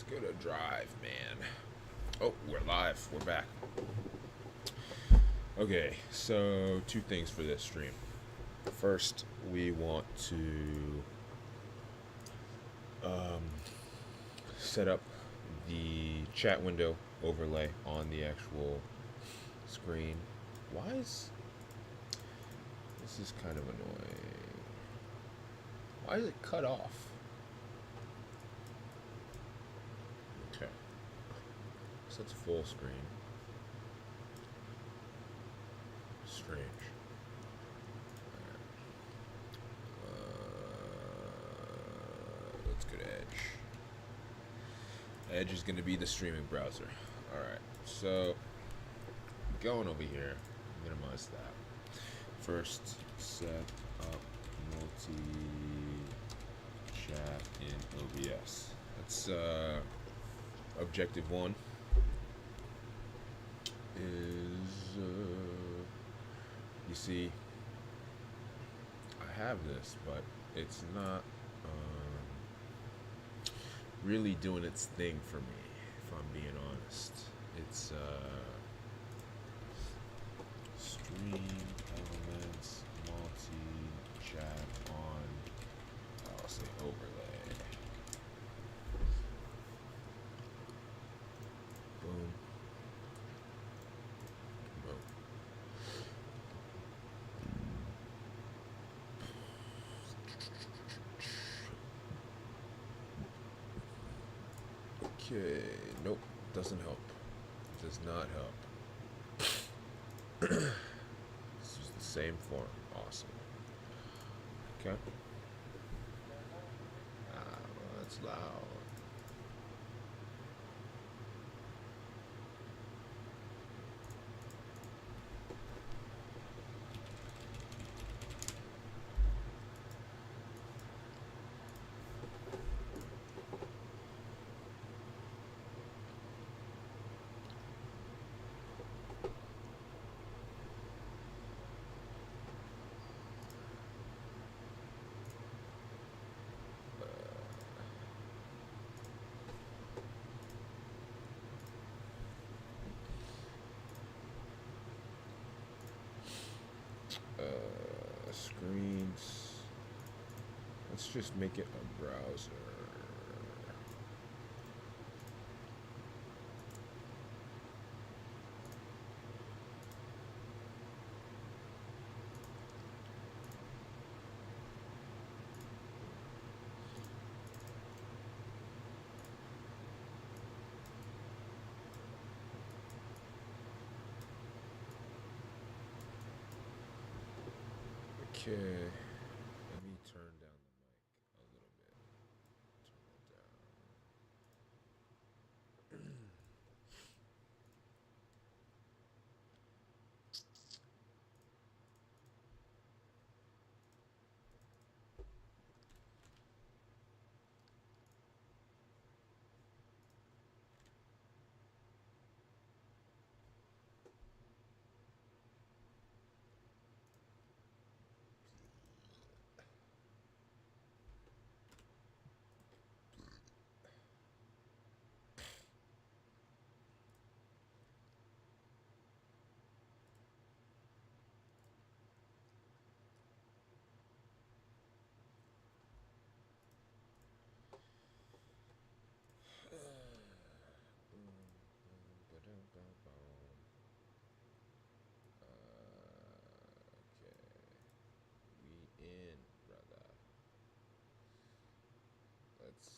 Get a drive, man. Oh, we're live. We're back. Okay, so two things for this stream. First, we want to set up the chat window overlay on the actual screen. Why is this is kind of annoying? Why is it cut off? Okay, so it's full screen. Strange. Let's go to Edge. Edge is going to be the streaming browser. Alright, so going over here, minimize that. First, set up multi-chat in OBS. That's objective one. Is you see, I have this, but it's not really doing its thing for me, if I'm being honest. It's stream elements, multi-chat on, I'll say overlay. Boom. Boom. Okay, nope, doesn't help. Does not help. This is the same form. Awesome. Okay. Well, that's loud. Screens. Let's just make it a browser. Okay, let me turn down the mic a little bit. Turn it down. Okay, we in, brother. Let's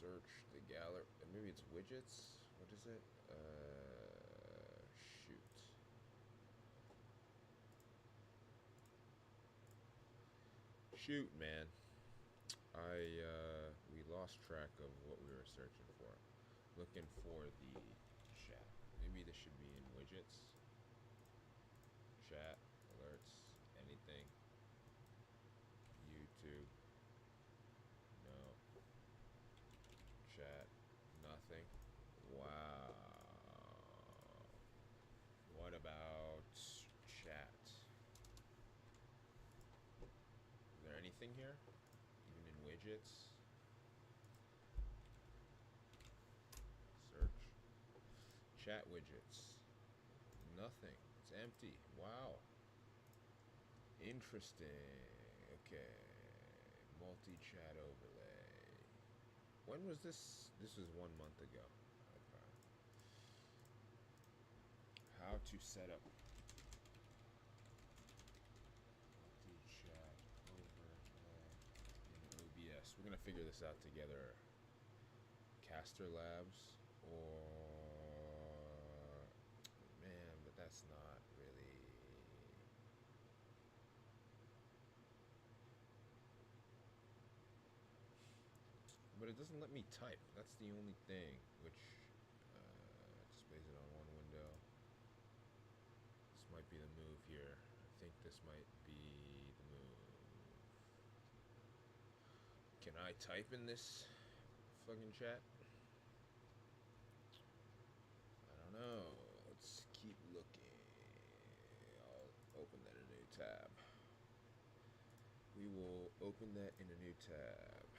search the gallery. Maybe it's widgets. What is it? Shoot. Shoot, man. We lost track of what we were searching for. Looking for the chat. Maybe this should be in widgets. Chat, alerts, anything. YouTube. No. Chat, nothing. Wow. What about chat? Is there anything here? Even in widgets? Chat widgets. Nothing. It's empty. Wow. Interesting. Okay. Multi-chat overlay. When was this? This was 1 month ago. Okay. How to set up multi-chat overlay in OBS. We're gonna figure this out together. Caster Labs or man, but that's not really. But it doesn't let me type. That's the only thing, which displays it on one window. This might be the move here. I think this might be the move. Can I type in this fucking chat? I don't know. Let's keep looking. I'll open that in a new tab. We will open that in a new tab.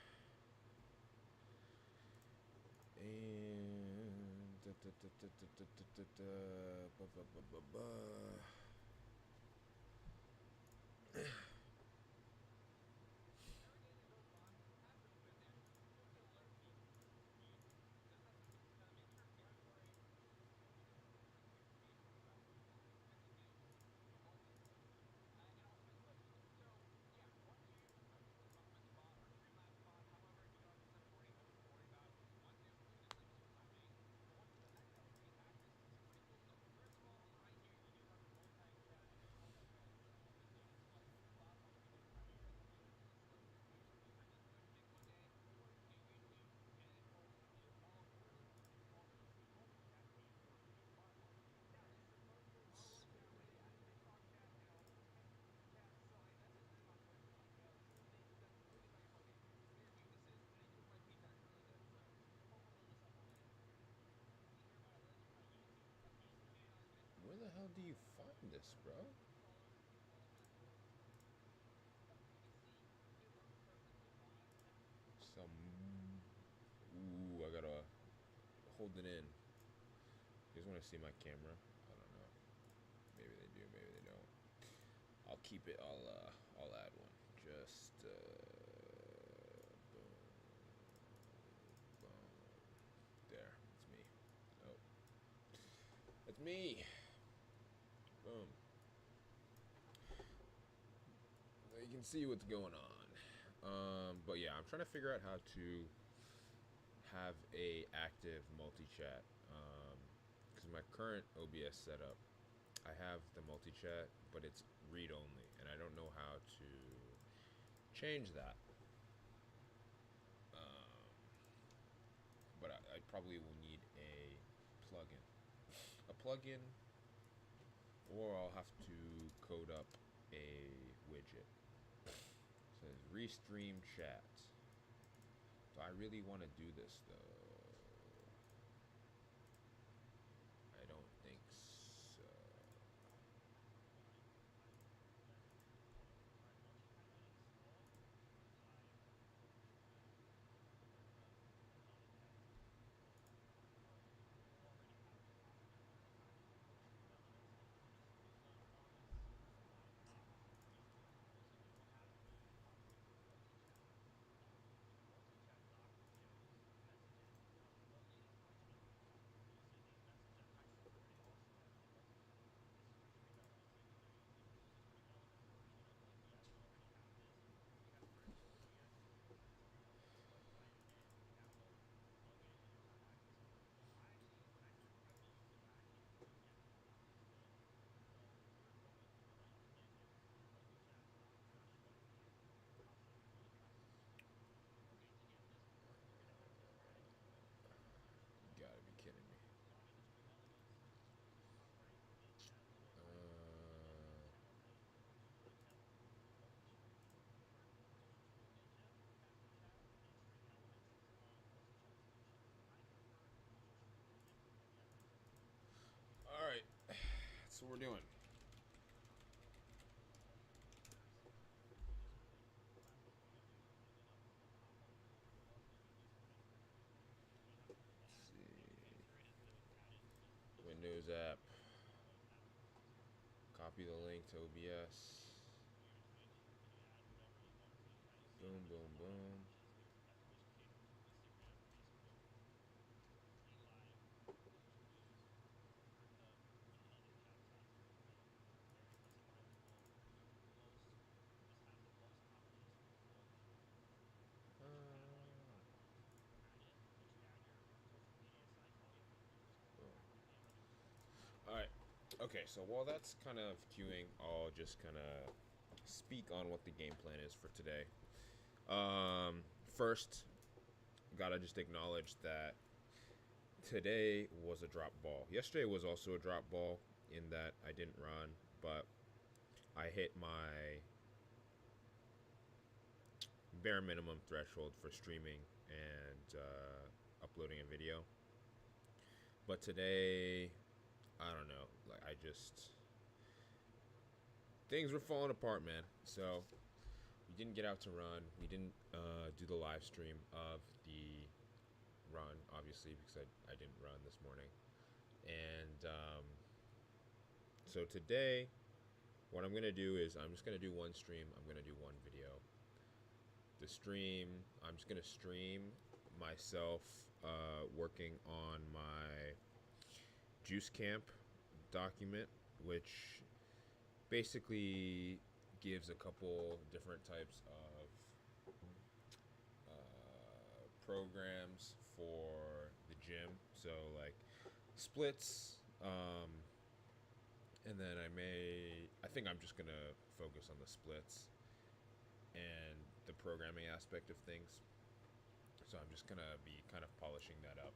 And where the hell do you find this, bro? Some. Ooh, I gotta hold it in. You guys want to see my camera? I don't know. Maybe they do, maybe they don't. I'll keep it. I'll add one. Just boom, boom. There. It's me. Oh, that's me. Boom. You can see what's going on. But yeah, I'm trying to figure out how to have a active multi-chat. Because my current OBS setup, I have the multi-chat, but it's read-only, and I don't know how to change that. But I probably will need a plugin, or I'll have to code up a widget. It says restream chat. Do I really want to do this though? I don't think so. You gotta be kidding me. Alright, that's what we're doing. Let's see. Windows app. Copy the link to OBS. Boom, boom, boom. All right. Okay, so while that's kind of queuing, I'll just kind of speak on what the game plan is for today. First, gotta just acknowledge that today was a drop ball. Yesterday was also a drop ball in that I didn't run, but I hit my bare minimum threshold for streaming and uploading a video. But today, I don't know. Like I just things were falling apart, man. So we didn't get out to run. We didn't do the live stream of the run, obviously, because I didn't run this morning. And so today, what I'm gonna do is I'm just gonna do one stream. I'm gonna do one video. The stream, I'm just gonna stream myself working on my Juice Camp document, which basically gives a couple different types of programs for the gym. So like splits, and then I think I'm just gonna focus on the splits and the programming aspect of things. So I'm just gonna be kind of polishing that up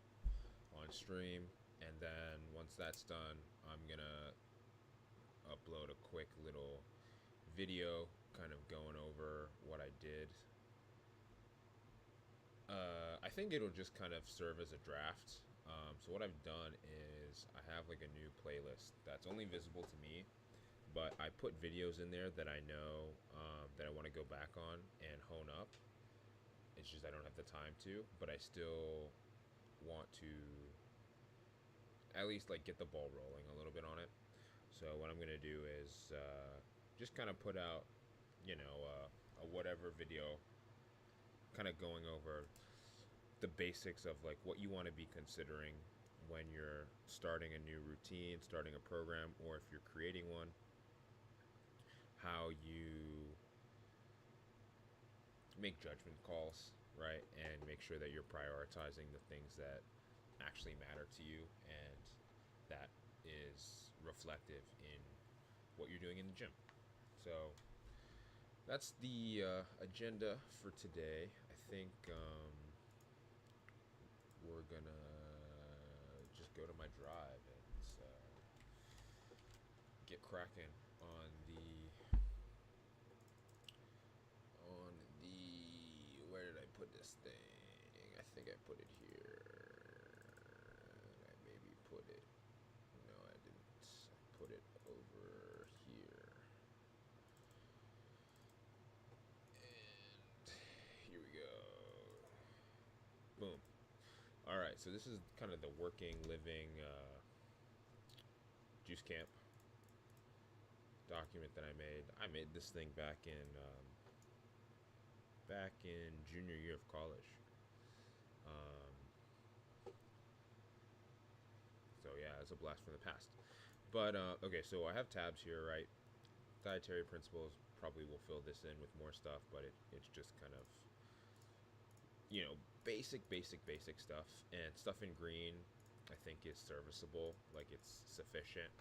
on stream, and then once that's done, I'm gonna upload a quick little video kind of going over what I did. I think it'll just kind of serve as a draft. So what I've done is I have like a new playlist that's only visible to me, but I put videos in there that I know that I want to go back on and hone up. It's just I don't have the time to, but I still want to at least like get the ball rolling a little bit on it. So what I'm gonna do is just kind of put out, a whatever video, kind of going over the basics of like what you want to be considering when you're starting a new routine, starting a program, or if you're creating one, how you make judgment calls, right? And make sure that you're prioritizing the things that actually matter to you and that is reflective in what you're doing in the gym. So that's the agenda for today. I think we're gonna just go to my drive and get cracking on the where did I put this thing? I think I put it here. I maybe put it. No, I didn't. I put it over here. And here we go. Boom. All right, so this is kind of the working, living Juice Camp document that I made. I made this thing back in junior year of college. So yeah, it's a blast from the past. But okay, so I have tabs here, right? Dietary principles probably will fill this in with more stuff, but it's just kind of basic stuff. And stuff in green I think is serviceable, like it's sufficient.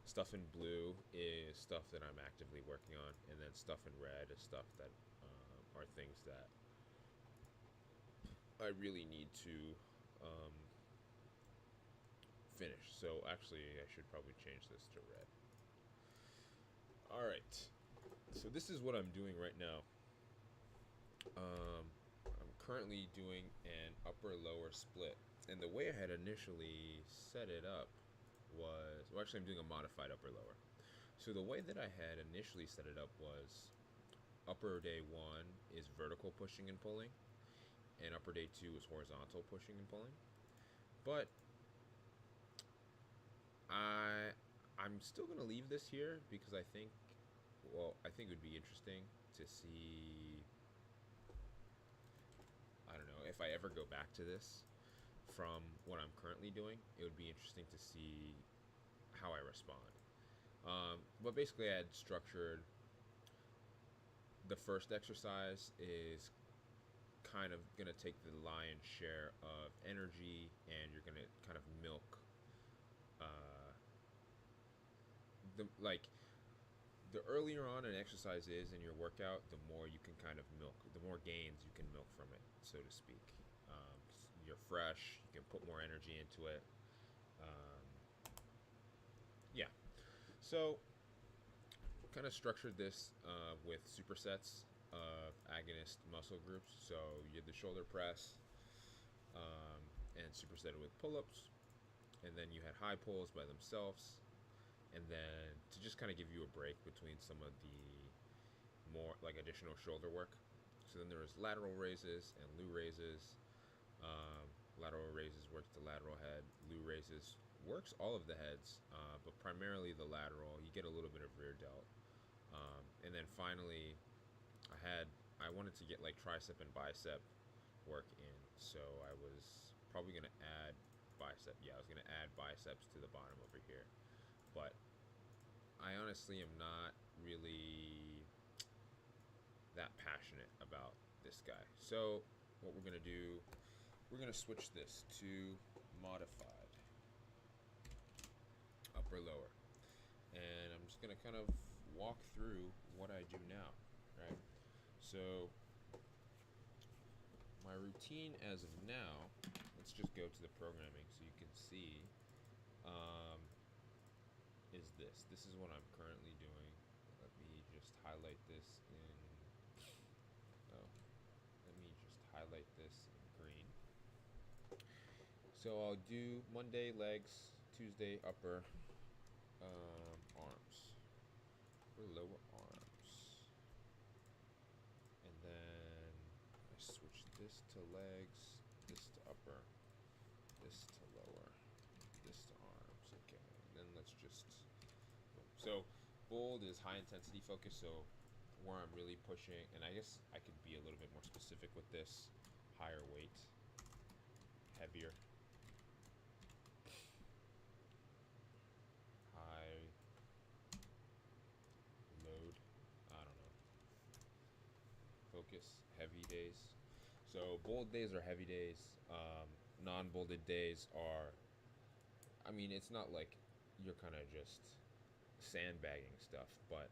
Stuff in blue is stuff that I'm actively working on, and then stuff in red is stuff that are things that I really need to finish. So actually I should probably change this to red. Alright, so this is what I'm doing right now. I'm currently doing an upper-lower split. And the way I had initially set it up was... Well, actually, I'm doing a modified upper-lower. So the way that I had initially set it up was upper day 1 is vertical pushing and pulling, and upper day 2 is horizontal pushing and pulling. But I I'm still gonna leave this here because I think, well, I think it would be interesting to see. I don't know if I ever go back to this from what I'm currently doing. It would be interesting to see how I respond. But basically, I had structured the first exercise is kind of going to take the lion's share of energy, and you're going to kind of milk uh, like the earlier on an exercise is in your workout, the more you can kind of milk, the more gains you can milk from it, so to speak. Um, you're fresh, you can put more energy into it. Yeah. So kind of structured this with supersets of agonist muscle groups. So you had the shoulder press, and supersetted with pull-ups, and then you had high pulls by themselves, and then to just kind of give you a break between some of the more like additional shoulder work. So then there was lateral raises and Lou raises. Um, Lateral raises works the lateral head. Lou raises works all of the heads, but primarily the lateral. You get a little bit of rear delt. And then finally, I wanted to get like tricep and bicep work in, so I was probably gonna add bicep. Yeah, I was gonna add biceps to the bottom over here, but I honestly am not really that passionate about this guy. So what we're gonna do, we're gonna switch this to modified upper lower, and I'm just gonna kind of walk through what I do now, right? So my routine as of now, let's just go to the programming so you can see, um, is this. This is what I'm currently doing. Let me just highlight this in, oh, let me just highlight this in green. So I'll do Monday legs, Tuesday upper arms, or lower arms. And then I switch this to legs, this to upper, this to lower, this to arms. Okay, and then let's just. So bold is high intensity focus. So where I'm really pushing, and I guess I could be a little bit more specific with this: higher weight, heavier, high load. I don't know. Focus, heavy days. So bold days are heavy days. Non-bolded days are. I mean, it's not like you're kind of just sandbagging stuff, but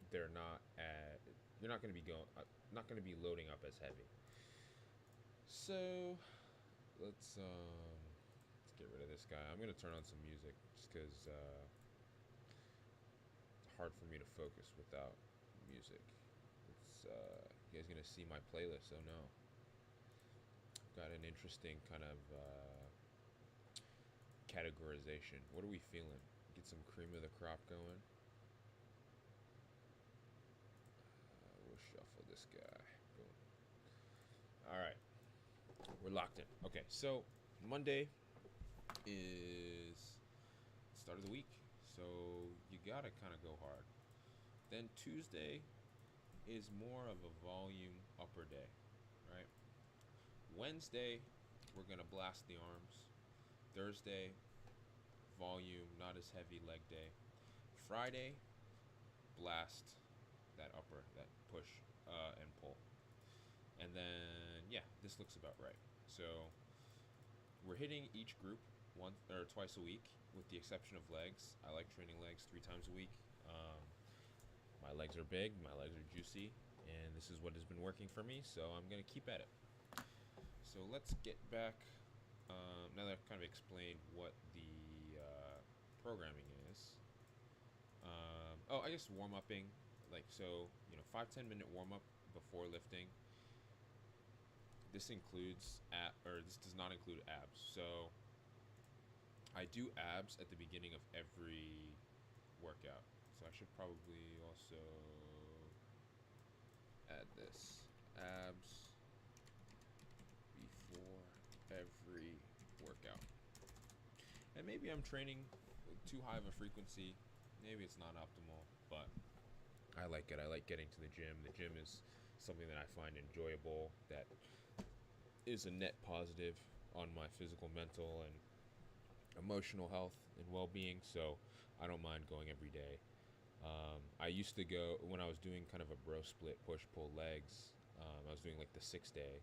they're not at. You're not going to be going. Not going to be loading up as heavy. So let's get rid of this guy. I'm going to turn on some music just because it's hard for me to focus without music. It's you guys gonna see my playlist? Oh no, got an interesting kind of categorization. What are we feeling? Get some cream of the crop going. We'll shuffle this guy. Boom. All right, we're locked in. Okay, so Monday is start of the week, so you gotta kind of go hard. Then Tuesday is more of a volume upper day, right? Wednesday, we're gonna blast the arms. Thursday, volume, not as heavy leg day. Friday, blast that upper, that push and pull. And then, yeah, this looks about right. So we're hitting each group once or twice a week, with the exception of legs. I like training legs 3 times a week. My legs are big, my legs are juicy, and this is what has been working for me, so I'm going to keep at it. So let's get back, now that I've kind of explained what the programming is. I guess warm-upping, like, so, 5-10 minute warm-up before lifting. This this does not include abs. So I do abs at the beginning of every workout. So I should probably also add this. Abs before every workout. And maybe I'm training too high of a frequency. Maybe it's not optimal, but I like it. I like getting to the gym. The gym is something that I find enjoyable, that is a net positive on my physical, mental, and emotional health and well-being. So I don't mind going every day. I used to go when I was doing kind of a bro split push pull legs. I was doing like the 6 day.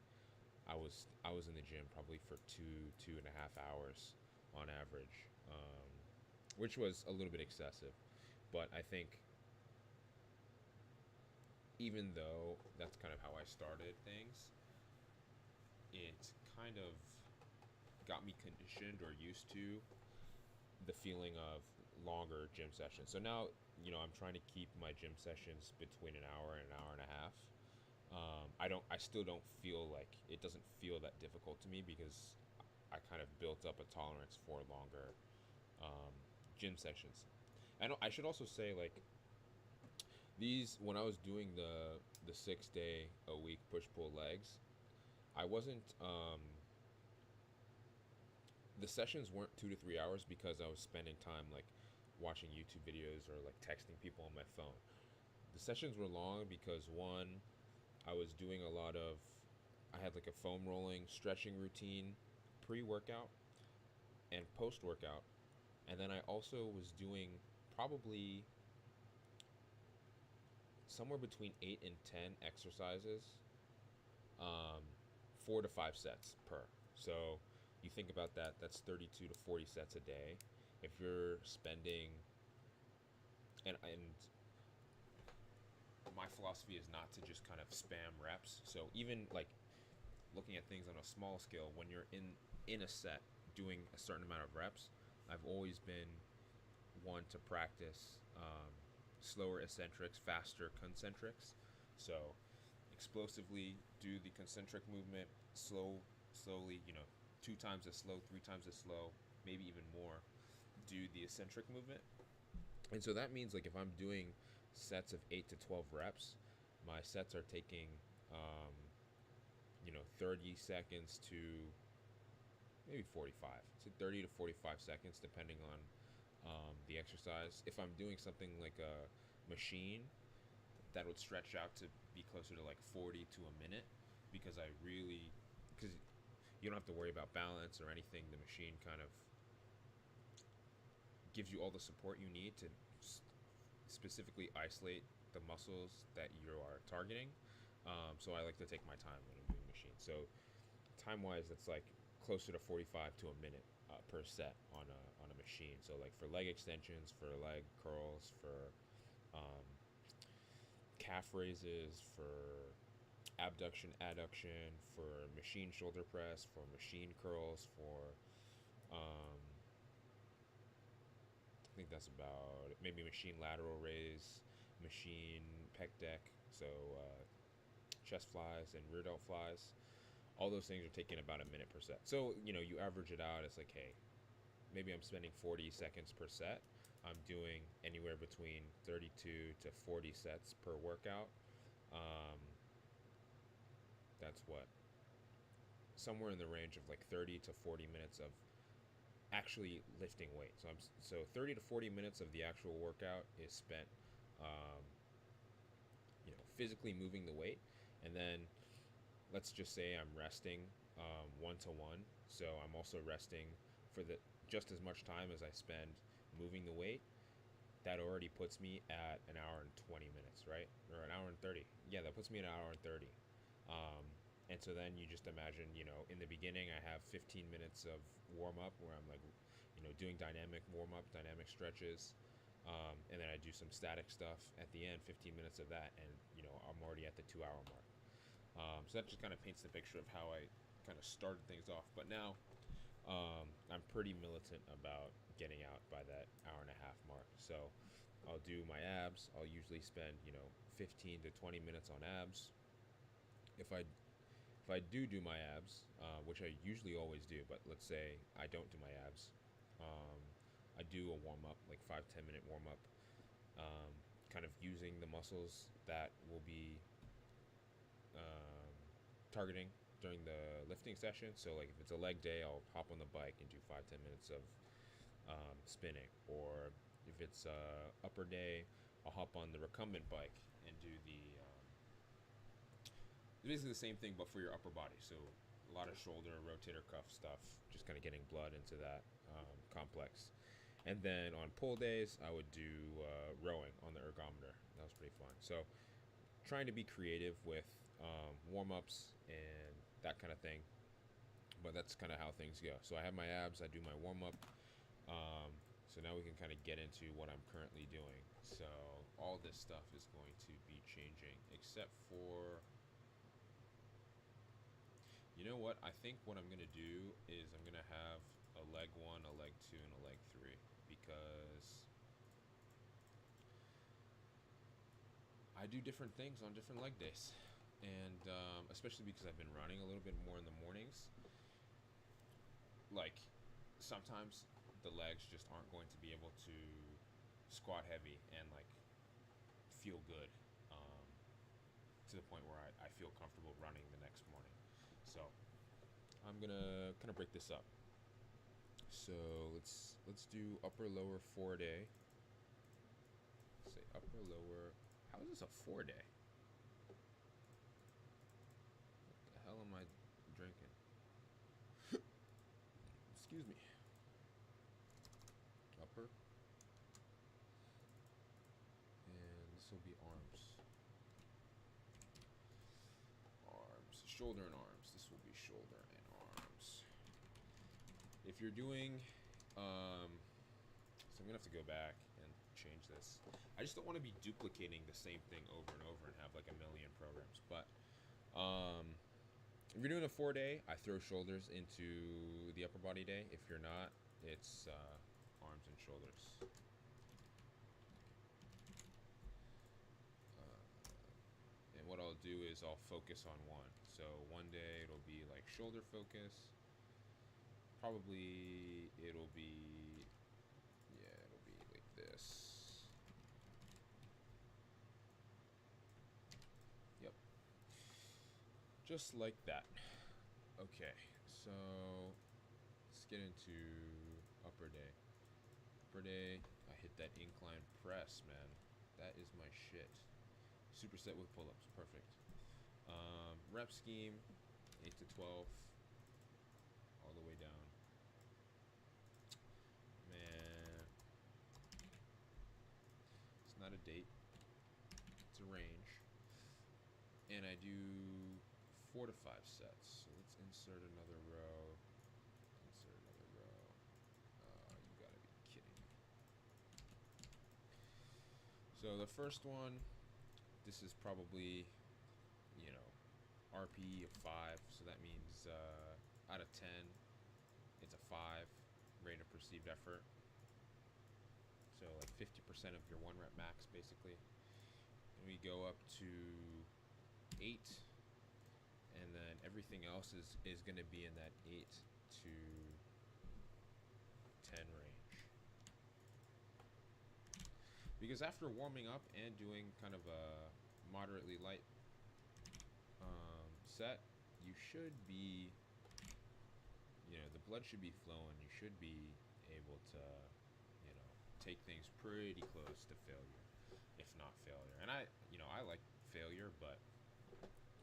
I was in the gym probably for 2.5 hours on average, which was a little bit excessive. But I think even though that's kind of how I started things, it kind of got me conditioned or used to the feeling of longer gym sessions. So now, I'm trying to keep my gym sessions between an hour and an hour and a half. I still don't feel like it doesn't feel that difficult to me because I kind of built up a tolerance for longer um, gym sessions. I should also say, like, these when I was doing the 6 day a week push pull legs, I wasn't the sessions weren't 2 to 3 hours because I was spending time like watching YouTube videos or like texting people on my phone. The sessions were long because one, I was doing a lot of I had like a foam rolling stretching routine pre-workout and post-workout. And then I also was doing probably somewhere between 8 and 10 exercises, um, 4 to 5 sets per. So you think about that, that's 32 to 40 sets a day. If you're spending, and my philosophy is not to just kind of spam reps. So even like looking at things on a small scale, when you're in a set doing a certain amount of reps, I've always been one to practice slower eccentrics, faster concentrics. So explosively do the concentric movement, slowly, 2 times as slow, 3 times as slow, maybe even more, do the eccentric movement. And so that means like if I'm doing sets of 8 to 12 reps, my sets are taking 30 seconds to maybe 45. So 30 to 45 seconds depending on the exercise. If I'm doing something like a machine, that would stretch out to be closer to like 40 to a minute because because you don't have to worry about balance or anything. The machine kind of gives you all the support you need to specifically isolate the muscles that you are targeting. So I like to take my time when I'm doing machine. So time wise, that's like closer to 45 to a minute per set on a machine. So like for leg extensions, for leg curls, for um, calf raises, for abduction, adduction, for machine shoulder press, for machine curls, for I think that's about it. Maybe machine lateral raise, machine pec deck, so chest flies and rear delt flies. All those things are taking about a minute per set. So, you average it out, it's like, hey, maybe I'm spending 40 seconds per set. I'm doing anywhere between 32 to 40 sets per workout. Um, that's what? Somewhere in the range of like 30 to 40 minutes of actually lifting weight. So 30 to 40 minutes of the actual workout is spent um, physically moving the weight, and then let's just say I'm resting 1 to 1. So I'm also resting for the just as much time as I spend moving the weight. That already puts me at an hour and 20 minutes, right? Or an hour and 30. Yeah, that puts me at an hour and 30. Um, and so then you just imagine, in the beginning, I have 15 minutes of warm up where I'm like, doing dynamic warm up, dynamic stretches. And then I do some static stuff at the end, 15 minutes of that. And, I'm already at the 2 hour mark. So that just kind of paints the picture of how I kind of started things off. But now I'm pretty militant about getting out by that hour and a half mark. So I'll do my abs. I'll usually spend 15 to 20 minutes on abs. If I do my abs, which I usually always do, but let's say I don't do my abs, um, I do a warm up, like 5-10 minute warm up, um, kind of using the muscles that will be targeting during the lifting session. So like if it's a leg day, I'll hop on the bike and do 5-10 minutes of spinning. Or if it's upper day, I'll hop on the recumbent bike and do the it's basically the same thing but for your upper body. So a lot of shoulder, rotator cuff stuff, just kind of getting blood into that complex. And then on pull days, I would do rowing on the ergometer. That was pretty fun. So trying to be creative with warm ups and that kind of thing. But that's kind of how things go. So I have my abs, I do my warm up. So now we can kind of get into what I'm currently doing. So all this stuff is going to be changing, except for, you know what? I think what I'm going to do is I'm going to have a leg 1, a leg 2, and a leg 3, because I do different things on different leg days. And especially because I've been running a little bit more in the mornings, like sometimes the legs just aren't going to be able to squat heavy and like feel good to the point where I feel comfortable running the next morning. So I'm gonna kind of break this up. So let's do upper lower 4-day. Say upper lower. How is this a 4-day? What the hell am I drinking? Excuse me. Upper. And this will be arms. Arms. Shoulder and arms. This will be shoulder and arms. If you're doing, so I'm gonna have to go back and change this. I just don't want to be duplicating the same thing over and over and have like a million programs. But if you're doing a 4-day, I throw shoulders into the upper body day. If you're not, it's arms and shoulders. And what I'll do is I'll focus on one. So one day it'll be like shoulder focus. Probably it'll be, yeah, it'll be like this. Yep. Just like that. Okay, so let's get into upper day. Upper day, I hit that incline press, man. That is my shit. Superset with pull-ups, perfect. Rep scheme, 8 to 12, all the way down. Man, it's not a date, it's a range. And I do 4 to 5 sets. So let's insert another row. Insert another row. You gotta be kidding me. So the first one, this is probably, you know, RPE of 5. So that means out of 10, it's a 5 rate of perceived effort. So like 50% of your 1 rep max, basically. And we go up to 8, and then everything else is going to be in that 8 to 10 range. Because after warming up and doing kind of a moderately light set, you should be, you know, the blood should be flowing. You should be able to, you know, take things pretty close to failure, if not failure. And I like failure, but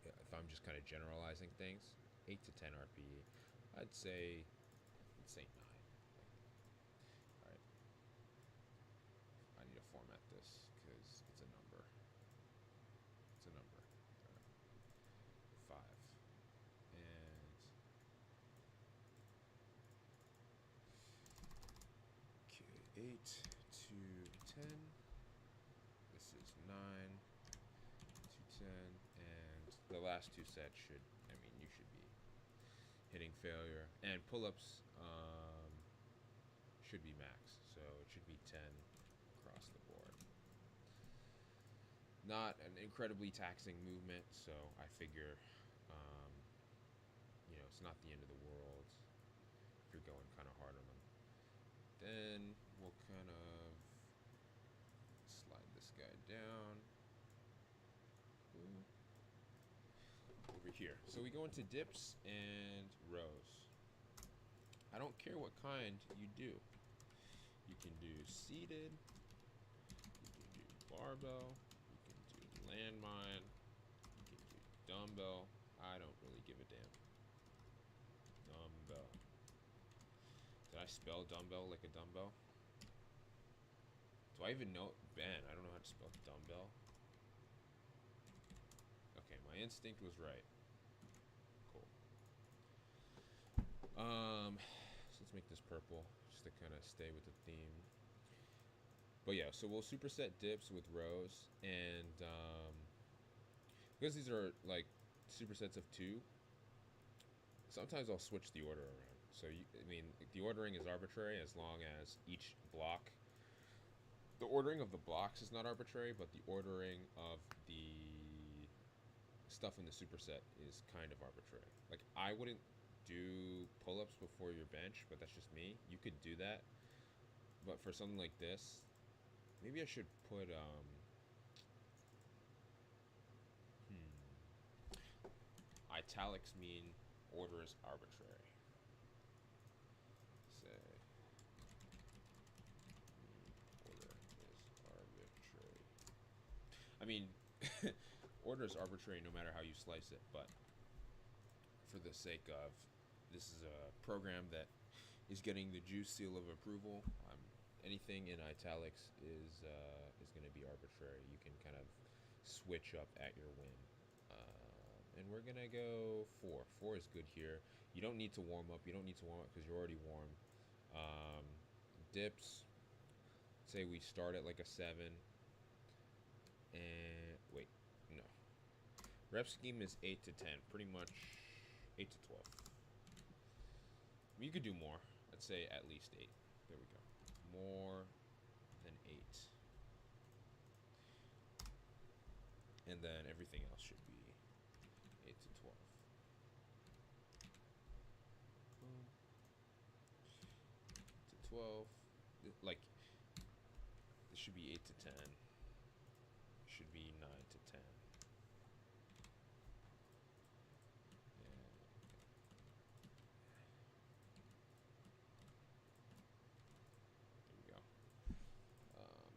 if I'm just kind of generalizing things, 8 to 10 RPE, I'd say 9. All right, I need to format this because it's a number. It's a number. All right. 5 and okay, 8 to 10. This is 9 to 10, and the last 2 sets should, I mean, you should be hitting failure. And pull-ups should be max, so it should be 10 across the board. Not an incredibly taxing movement, so I figure, you know, it's not the end of the world if you're going kind of hard on them. Then we'll kind of slide this guy down. over here. So we go into dips and rows. I don't care what kind you do. You can do seated, you can do barbell, you can do landmine, you can do dumbbell. I don't really give a damn. Dumbbell. Did I spell dumbbell like a dumbbell? Do I even know? Ben, I don't know how to spell dumbbell. Okay, my instinct was right. Cool. So let's make this purple just to kind of stay with the theme. But yeah, so we'll superset dips with rows, and because these are like supersets of 2, sometimes I'll switch the order around. So I mean, the ordering is arbitrary as long as each block. The ordering of the blocks is not arbitrary, but the ordering of the stuff in the superset is kind of arbitrary. Like, I wouldn't do pull-ups before your bench, but that's just me. You could do that, but for something like this, maybe I should put italics mean order is arbitrary. Say order is arbitrary. I mean, order is arbitrary no matter how you slice it, but for the sake of this is a program that is getting the juice seal of approval, anything in italics is going to be arbitrary. You can kind of switch up at your whim. And we're going to go 4. 4 is good here. You don't need to warm up. You don't need to warm up because you're already warm. Dips, say we start at like a 7. And wait, no. Rep scheme is 8 to 10, pretty much 8 to 12. You could do more. Let's say at least 8. There we go. More than 8. And then everything else should be 8 to 12. Boom. 8 to 12. Like, this should be 8 to 10. Should be 9 to 10.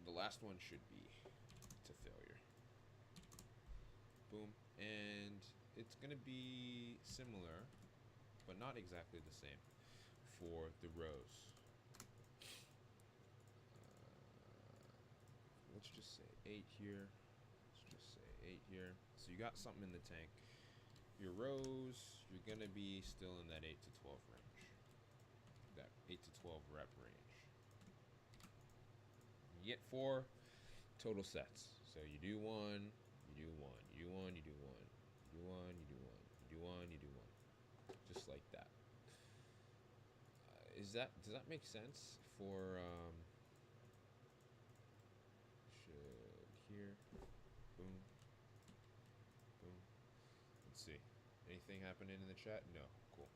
The last one should be to failure. Boom. And it's going to be similar, but not exactly the same for the rows. Let's just say 8 here. Let's just say 8 here. So you got something in the tank. Your rows, you're going to be still in that 8 to 12 range. That 8 to 12 rep range. You get 4 total sets. So you do 1, you do 1, you do 1, you do 1, you do 1, you do 1, you do 1, you do 1. Just like that. Does that make sense for should here? Boom. Boom. Let's see. Anything happening in the chat? No. Cool.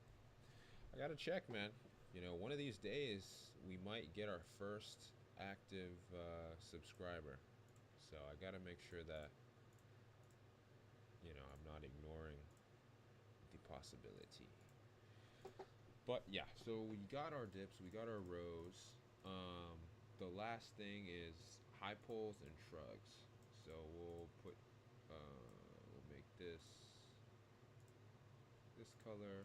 I gotta check, man. You know, one of these days we might get our first active subscriber, so I gotta make sure that, you know, I'm not ignoring the possibility. But yeah, so we got our dips, we got our rows. The last thing is high pulls and shrugs. So we'll put we'll make this color.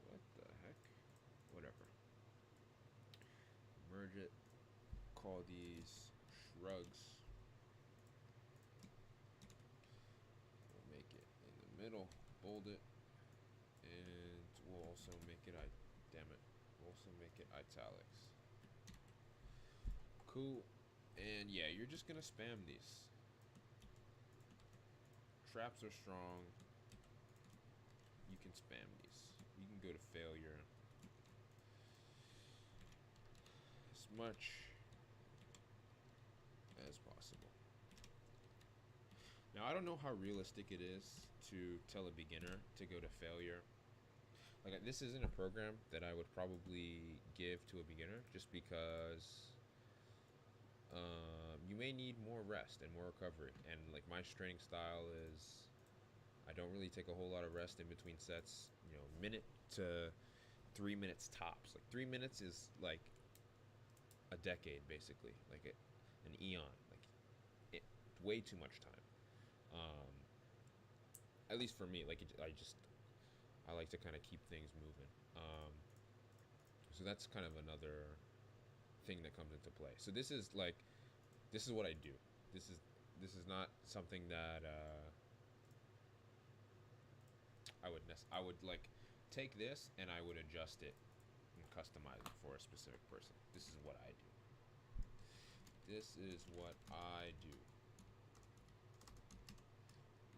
What the heck? Whatever. Merge it. Call these shrugs. We'll make it in the middle. Bold it. And we'll also make it, damn it. We'll also make it italics. Cool. And yeah, you're just gonna spam these. Traps are strong. You can spam these. You can go to failure as much as possible. Now, I don't know how realistic it is to tell a beginner to go to failure. Like, this isn't a program that I would probably give to a beginner, just because you may need more rest and more recovery. And like my training style is, I don't really take a whole lot of rest in between sets. You know, minute to 3 minutes tops. Like 3 minutes is like a decade basically, like an eon. Like it, way too much time. Um, at least for me, like I like to kind of keep things moving. So that's kind of another thing that comes into play. So this is what I do. This is this is not something that I would like take this and I would adjust it and customize it for a specific person. This is what I do. This is what I do.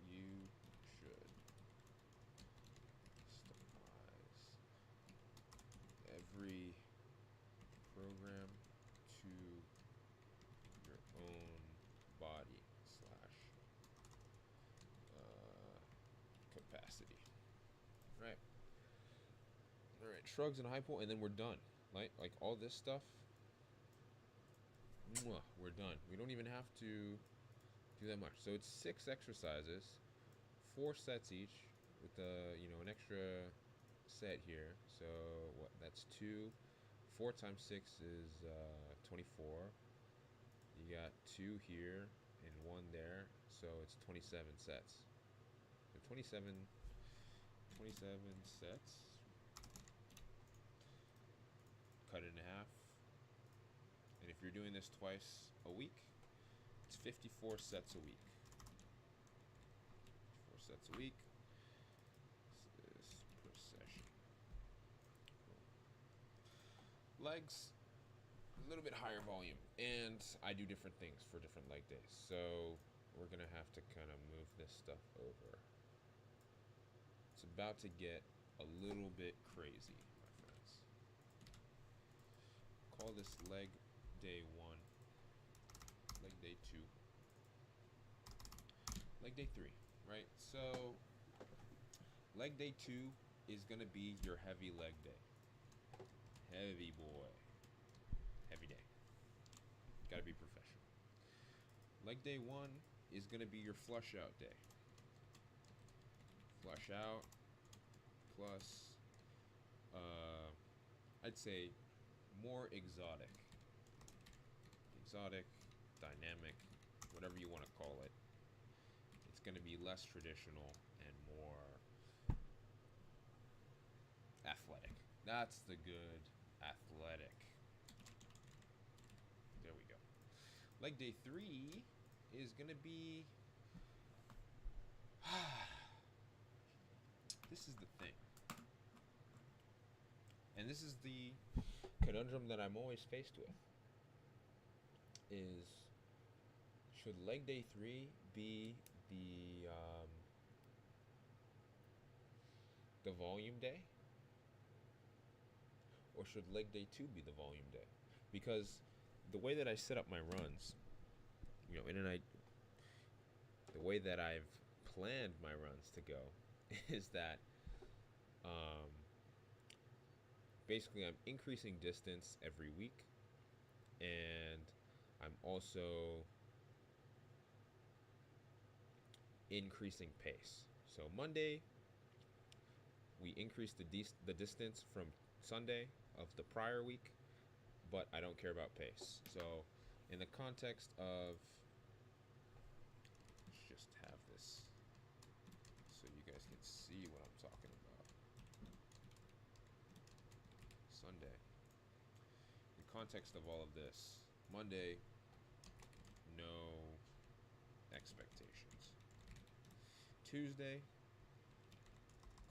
You should customize every program to your own body slash capacity. Right. All right. Shrugs and high pull, and then we're done. Like all this stuff. We're done. We don't even have to do that much. So it's 6 exercises, 4 sets each, with an extra set here. So what? That's 2. 4 times 6 is 24. You got 2 here and 1 there, so it's 27 sets. So 27 sets. Cut it in half. And if you're doing this twice a week, it's 54 sets a week. 4 sets a week. This is per session. Legs, a little bit higher volume, and I do different things for different leg days, so we're gonna have to kind of move this stuff over. It's about to get a little bit crazy, my friends. Call this leg day 1, leg day 2, leg day 3, right? So leg day 2 is gonna be your heavy leg day. Heavy boy. Heavy day. Gotta be professional. Leg day 1 is gonna be your flush out day. Flush out plus, I'd say more exotic. Exotic, dynamic, whatever you want to call it. It's gonna be less traditional and more athletic. That's the good athletic. There we go. Leg day 3 is gonna be this is the thing. And this is the conundrum that I'm always faced with. Is should leg day 3 be the volume day? Or should leg day 2 be the volume day? Because the way that I set up my runs, the way that I've planned my runs to go is that basically I'm increasing distance every week, and I'm also increasing pace. So Monday, we increase the distance from Sunday of the prior week, but I don't care about pace. So in the context of, let's just have this so you guys can see what I'm talking about. Sunday. In context of all of this, Monday, no expectations. Tuesday,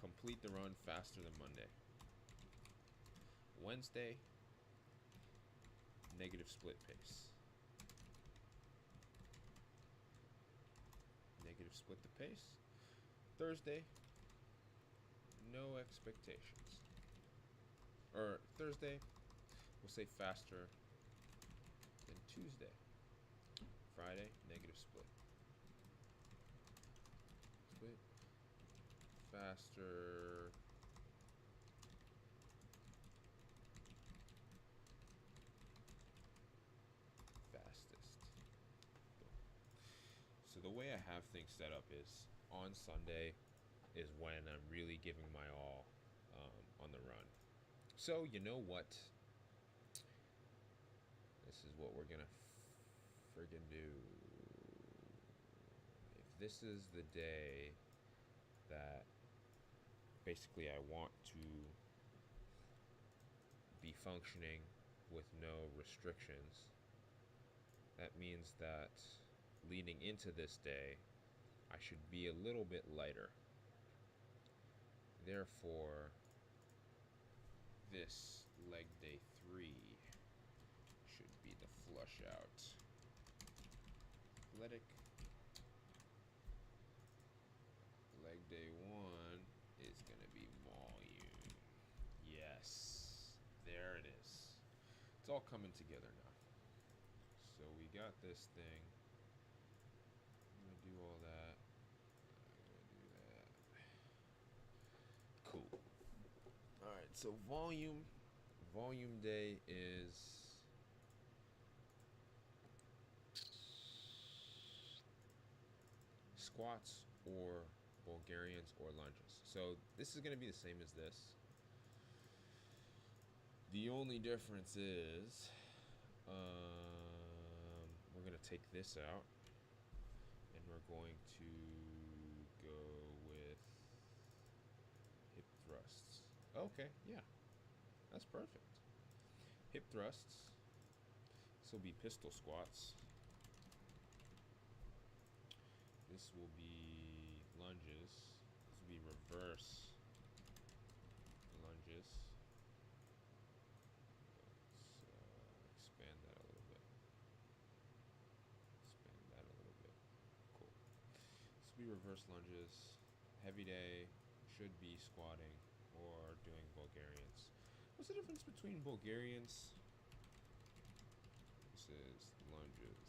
complete the run faster than Monday. Wednesday, negative split pace. Negative split the pace. Thursday, no expectations. Or Thursday, we'll say faster than Tuesday. Friday, negative split. Split. Faster. Fastest. the way I have things set up is on Sunday is when I'm really giving my all on the run. So you know what? This is what we're gonna friggin' do. If this is the day that basically I want to be functioning with no restrictions, that means that leading into this day, I should be a little bit lighter. Therefore, this leg day 3 should be the flush out. Athletic. Leg day 1 is going to be volume. Yes, there it is. It's all coming together now. So we got this thing. I'm going to do all that. Cool. Alright, so volume day is squats or Bulgarians or lunges. So this is going to be the same as this. The only difference is we're going to take this out and we're going to go with hip thrusts. Okay, yeah, that's perfect. Hip thrusts. This will be pistol squats. This will be lunges. This will be reverse lunges. Let's expand that a little bit. Expand that a little bit. Cool. This will be reverse lunges. Heavy day should be squatting or doing Bulgarians. What's the difference between Bulgarians? This is lunges.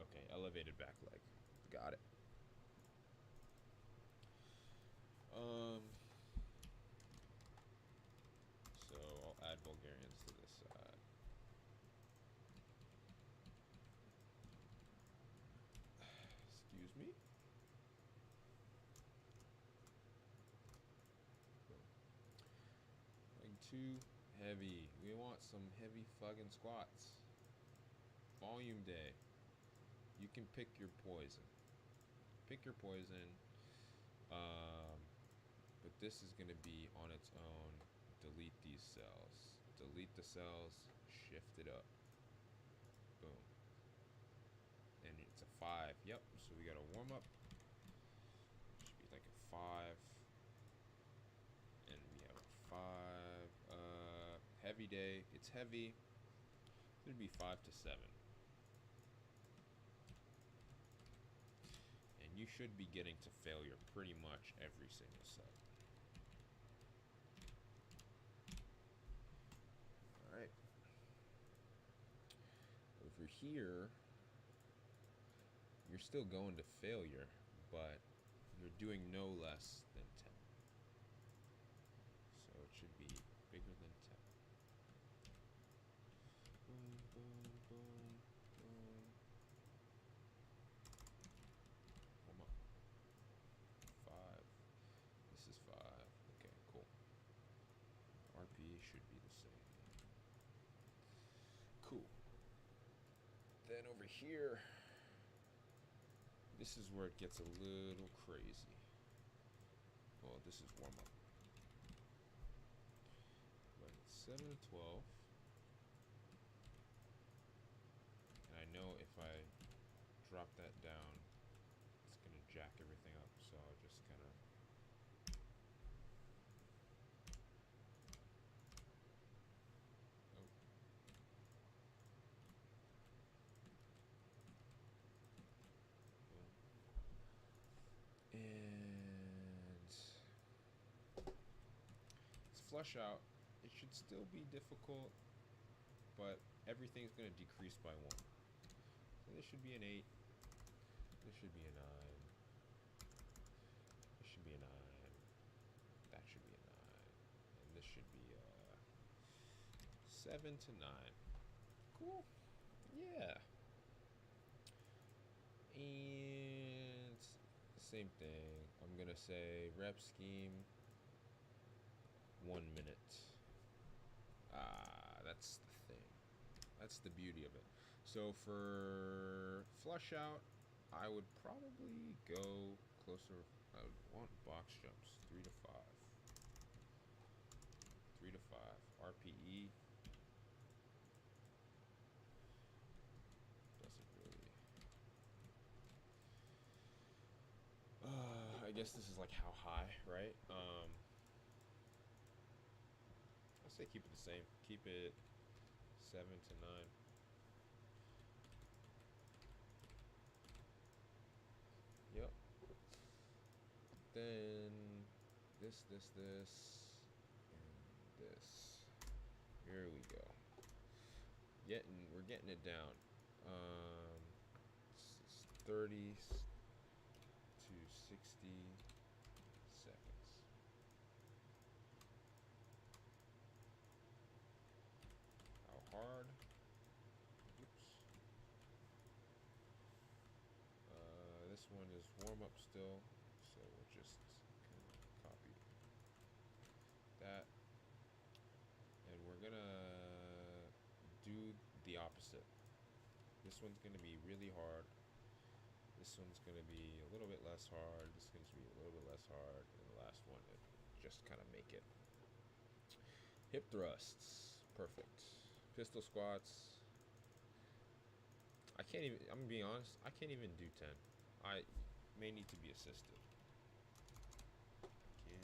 Okay, elevated back leg. Got it. So I'll add Bulgarians to this side. Excuse me. Leg 2, heavy. We want some heavy fucking squats. Volume day. You can pick your poison. Pick your poison. But this is going to be on its own. Delete these cells. Delete the cells. Shift it up. Boom. And it's a 5. Yep. So we got a warm up. Should be like a 5. And we have a 5. Heavy day. It's heavy. It'd be 5 to 7. And you should be getting to failure pretty much every single set. Alright. Over here, you're still going to failure, but you're doing no less than 10. So it should be bigger than 10. Boom, boom, boom, boom. Come on. 5. This is 5. Okay, cool. RP should be the same. Cool. Then over here, this is where it gets a little crazy. Well, this is warm up. But it's 7 to 12. And I know if I drop that down, it's going to jack everything up. So I'll just kind of... And it's flush out. It should still be difficult, but everything's going to decrease by 1. So this should be an 8. This should be a 9. This should be a 9. That should be a 9. And this should be a 7 to 9. Cool. Yeah. And same thing. I'm gonna say rep scheme 1 minute. That's the thing. That's the beauty of it. So for flush out, I would probably go closer. I would want box jumps 3 to 5. 3 to 5 RPE doesn't really. I guess this is like how high, right? I say keep it the same. Keep it 7 to 9. Yep. Then this, and this. Here we go. We're getting it down. 30 to 60 seconds. How hard? Oops. This one is warm up still, so we'll just kind of copy that, and we're gonna do the opposite. This one's gonna be really hard. This one's gonna be a little bit less hard. This is gonna be a little bit less hard, and the last one, just kind of make it. Hip thrusts, perfect. Pistol squats. I can't even. I'm gonna be honest. I can't even do 10. I may need to be assisted. Can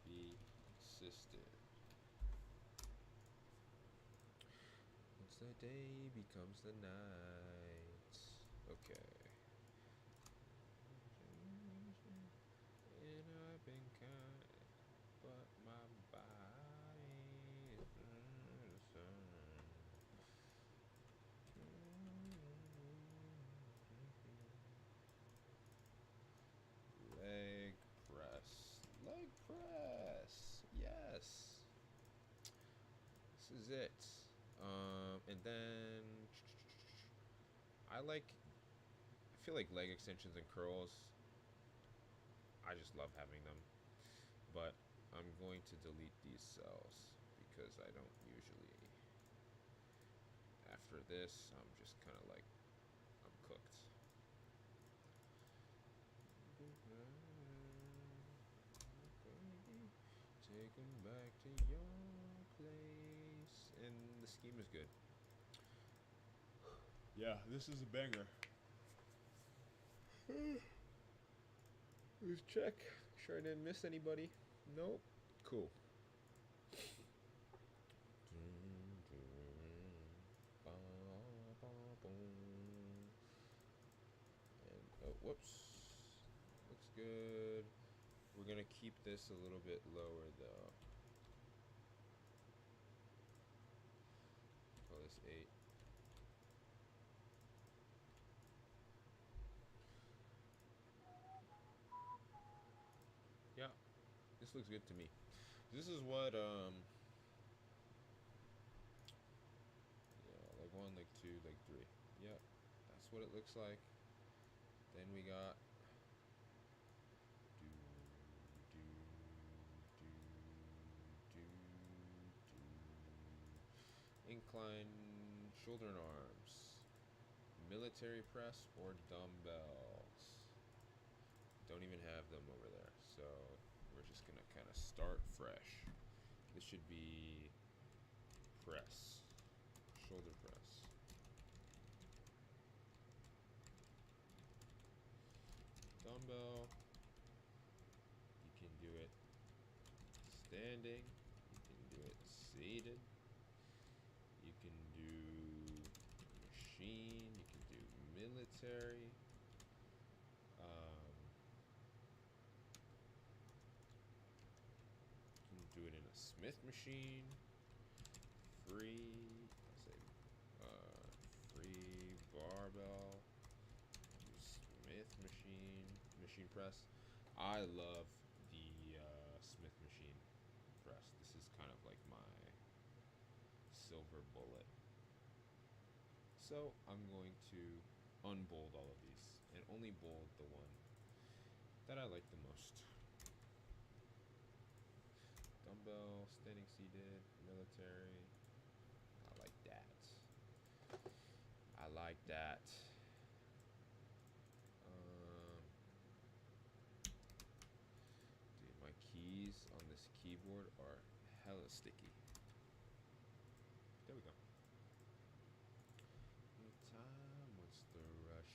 be assisted. Once the day becomes the night. Okay. And I've been kind, but my body is the sun. Leg press. Leg press. Yes. This is it. And then I feel like leg extensions and curls. I just love having them. But I'm going to delete these cells because I don't usually. After this, I'm just kind of like, I'm cooked. Take them back to your place. And the scheme is good. Yeah, this is a banger. Let's check. Sure I didn't miss anybody. Nope. Cool. And oh, whoops. Looks good. We're gonna keep this a little bit lower though. Call this 8. Yeah, this looks good to me. This is what yeah, leg 1, leg 2, leg 3. Yep, that's what it looks like. Then we got incline shoulder and arms, military press or dumbbells. Don't even have them over there, so we're just gonna kind of start fresh. This should be press, shoulder press. Dumbbell, you can do it standing, you can do it seated, you can do machine, you can do military. You can do it in a Smith machine, free, free barbell, Smith machine press. I love the Smith machine press. This is kind of like my silver bullet. So I'm going to unbold all of these, and only bold the one that I like the most. Dumbbell, standing seated, military. I like that. I like that. Dude, my keys on this keyboard are hella sticky. There we go. Good time, what's the rush?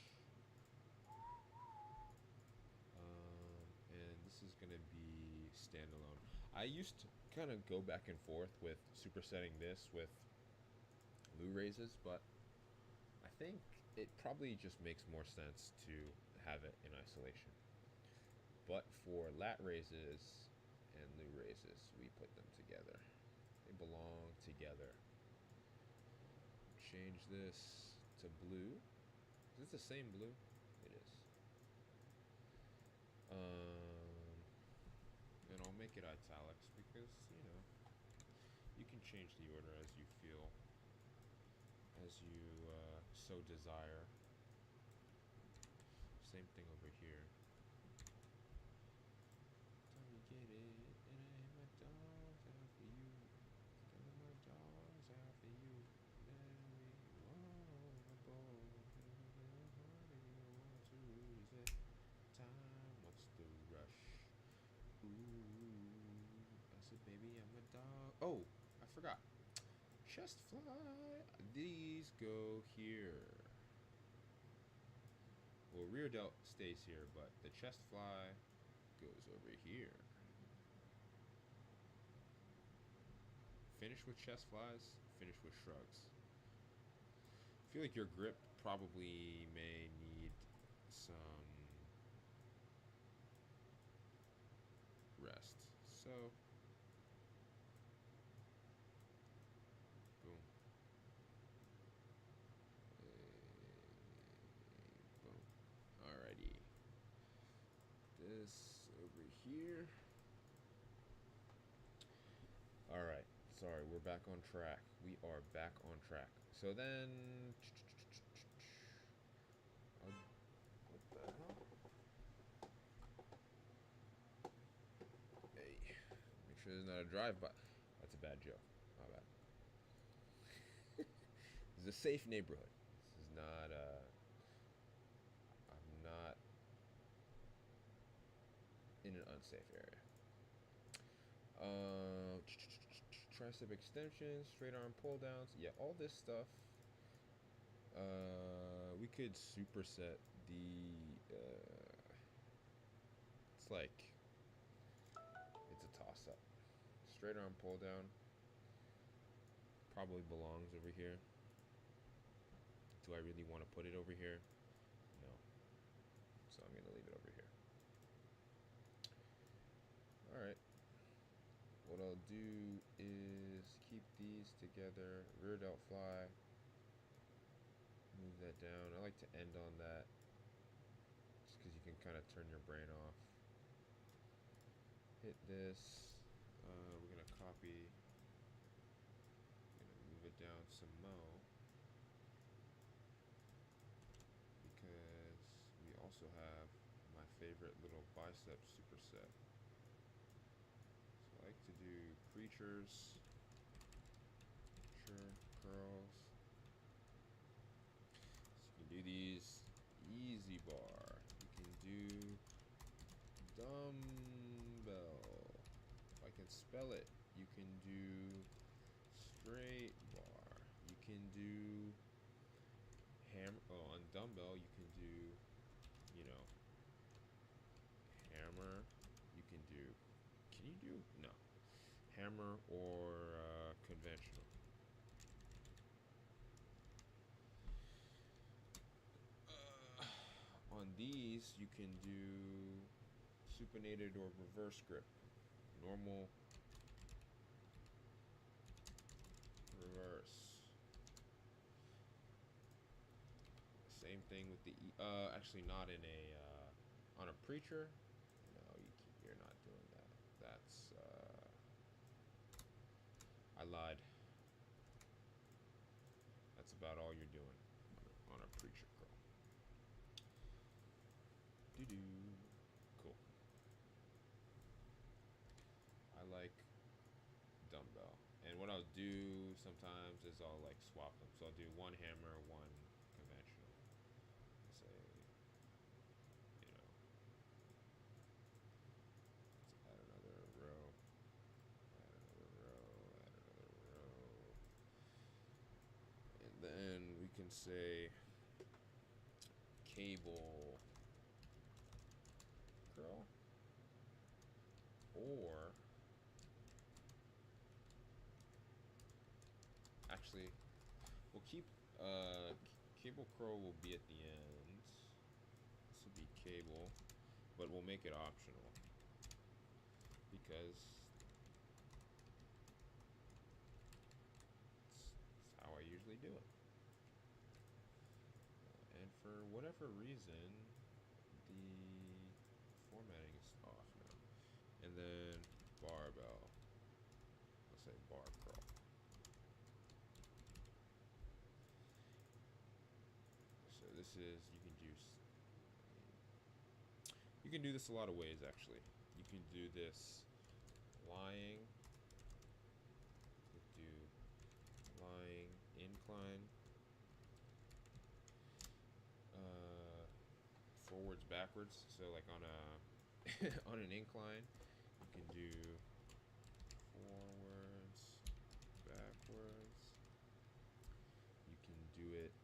And this is gonna be standalone. I used to kind of go back and forth with supersetting this with Lou raises, but I think it probably just makes more sense to have it in isolation. But for lat raises and Lou raises, we put them together. They belong together. Change this to blue. Is this the same blue? It is. And I'll make it italics because, you know, you can change the order as you feel, as you so desire. Same thing over here. Don't you get it? And I have my dogs out for you. Got my dogs out for you. Let me walk the ball. Is it time? What's the rush? Ooh, I said, baby, I'm a dog. Oh, I forgot. Chest fly. These go here. Well, rear delt stays here, but the chest fly goes over here. Finish with chest flies, finish with shrugs. I feel like your grip probably may need some rest. So, boom. Boom. Alrighty. This over here. Alright. Sorry, we're back on track. We are back on track. So then... What the hell? Hey. Make sure there's not a drive-by. That's a bad joke. My bad. This is a safe neighborhood. This is not, I'm not in an unsafe area. Tricep extensions, straight arm pull downs. Yeah, all this stuff. We could superset the. It's like. It's a toss up. Straight arm pull down probably belongs over here. Do I really want to put it over here? No. So I'm going to leave it over here. Alright. What I'll do is keep these together. Rear delt fly. Move that down. I like to end on that just because you can kind of turn your brain off. Hit this. We're going to copy. Going to move it down some more. Because we also have my favorite little bicep superset. So I like to do creatures, curls. So you can do these easy bar. You can do dumbbell. If I can spell it, you can do straight bar. You can do hammer. Oh, on dumbbell, you can do, you know, hammer. You can do. Can you do? No. Hammer or conventional. On these, you can do supinated or reverse grip. Normal, reverse. Same thing with the actually not in a on a preacher. No, you're not doing that. That's I lied. That's about all you're doing on a preacher curl. do sometimes is I'll like swap them. So I'll do one hammer, one conventional. Say, you know, let's add another row, add another row, add another row. And then we can say cable curl, or actually we'll keep cable curl will be at the end. This will be cable, but we'll make it optional because it's how I usually do it. And for whatever reason, the formatting is off now. And then barbell. Let's say bar curl. So this is, you can do this a lot of ways actually. You can do this lying, you do lying incline, forwards backwards. So like on a on an incline you can do forwards backwards. You can do it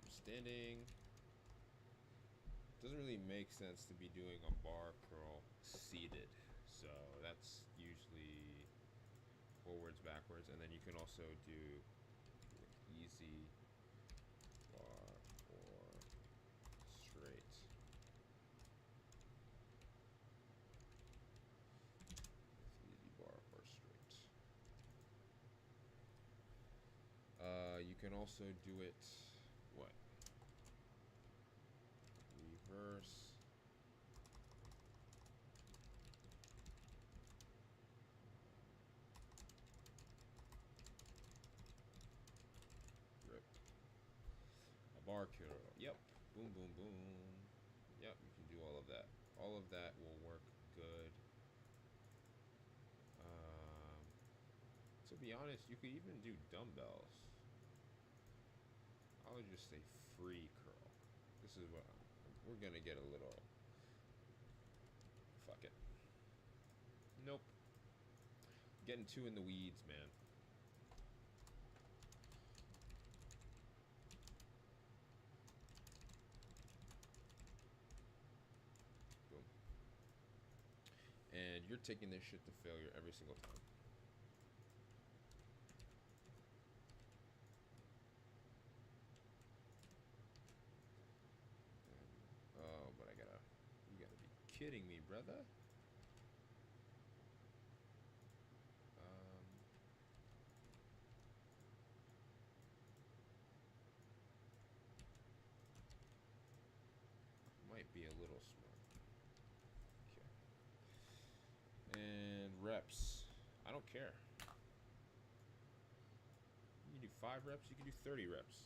standing. Doesn't really make sense to be doing a bar curl seated, so that's usually forwards backwards. And then you can also do easy bar or straight. Easy bar or straight. You can also do it what? Reverse. Rip. A bar curl. Yep. Boom, boom, boom. Yep, you can do all of that. All of that will work good. To be honest, you could even do dumbbells. I'll just say free curl. This is what we're gonna get a little. Fuck it. Nope. Getting too in the weeds, man. Boom. And you're taking this shit to failure every single time. Oh, but you gotta be kidding me, brother. Might be a little smart. Okay. And reps. I don't care. You can do 5 reps, you can do 30 reps.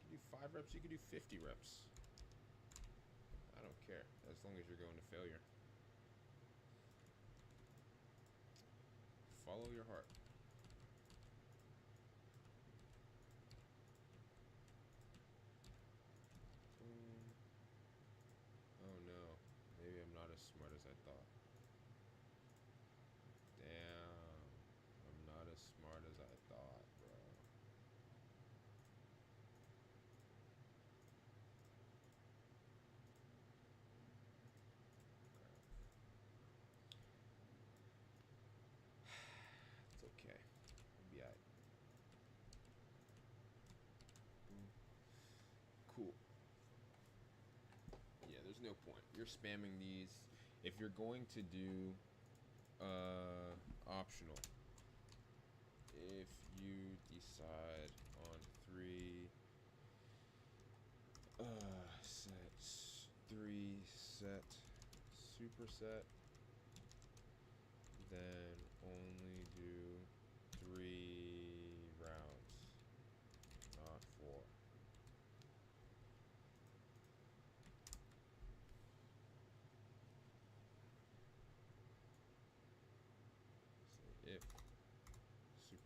You can do 5 reps, you can do 50 reps. I don't care, as long as you're going to failure. Follow your heart. Oh no, maybe I'm not as smart as I thought. Damn, I'm not as smart as I thought, bro. It's okay. We'll be alright. Cool. Yeah, there's no point. You're spamming these. If you're going to do optional, if you decide on 3 sets, 3 set superset, then only do 3 rounds, not 4.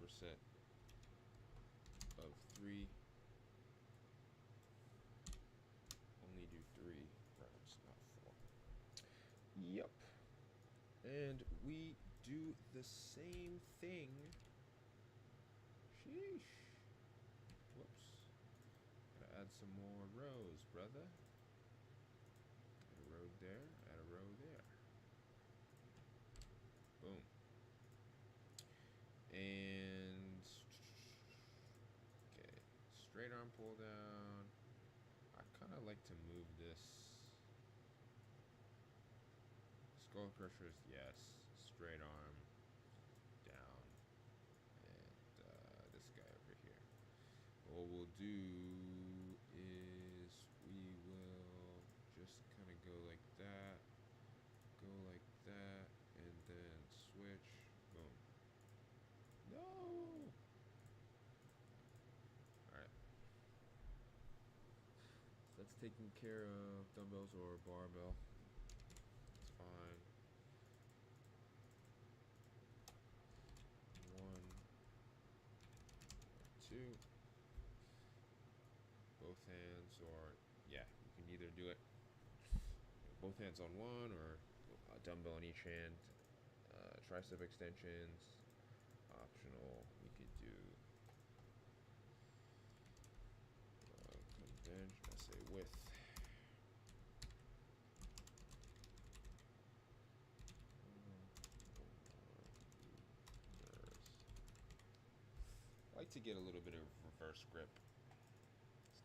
superset of 3. Only do 3 rounds, not 4. Yep. And we do the same thing. Sheesh. Whoops. Gotta add some more rows, brother. Add a row there, add a row there. Boom. And okay, straight arm pull down. I kind of like to move this. Skull crushers, yes. Straight arm down, and this guy over here. What we'll do is we will just kind of go like that, and then switch. Boom. No. Alright. So that's taking care of dumbbells or barbell. It's fine. 1, 2. Both hands, or yeah, you can either do it both hands on one or a dumbbell on each hand. Tricep extensions, optional. We could do convention, I say width. I like to get a little bit of reverse grip.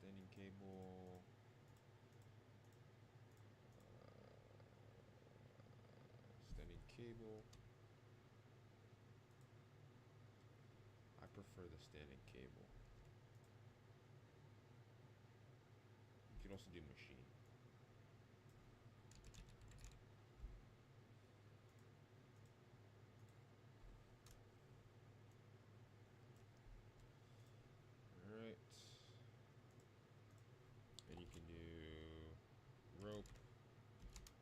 Standing cable. Standing cable. I prefer the standing cable. You can also do machine. Alright. And you can do rope.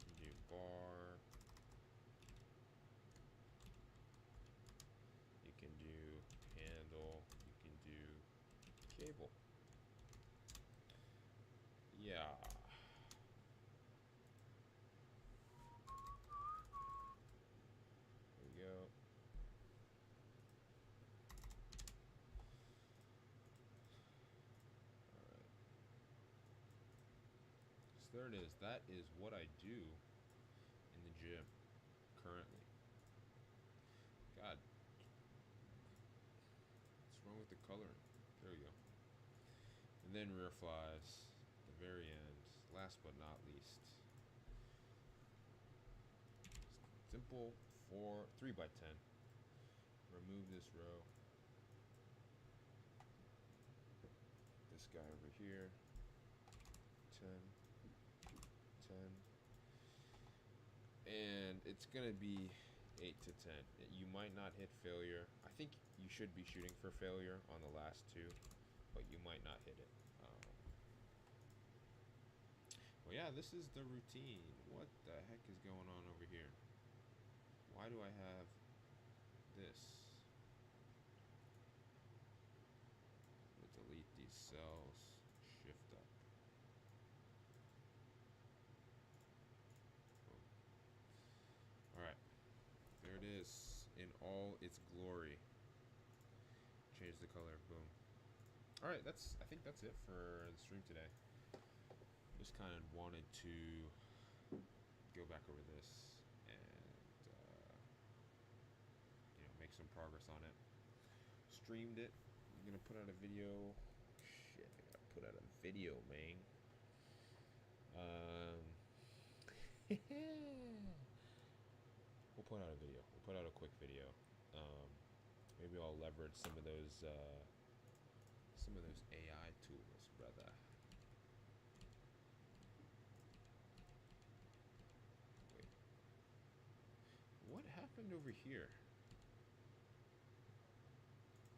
You can do bar. You can do handle. You can do cable. Yeah. There we go. Alright. So there it is. That is what I do in the gym currently. God. What's wrong with the coloring? There we go. And then rear flies. The very end. Last but not least. Simple 3 by 10. Remove this row. This guy over here. 10. 10. And it's gonna be 8 to 10. You might not hit failure. I think you should be shooting for failure on the last 2, but you might not hit it. Well, yeah, this is the routine. What the heck is going on over here? Why do I have this? We'll delete these cells. Shift up. Alright. There it is in all its glory. Change the color. Boom. Alright, I think that's it for the stream today. Just kind of wanted to go back over this and make some progress on it. Streamed it. I'm gonna put out a video. Shit, I gotta put out a video, man. We'll put out a video. We'll put out a quick video. Maybe I'll leverage some of those AI tools, brother. Wait. What happened over here?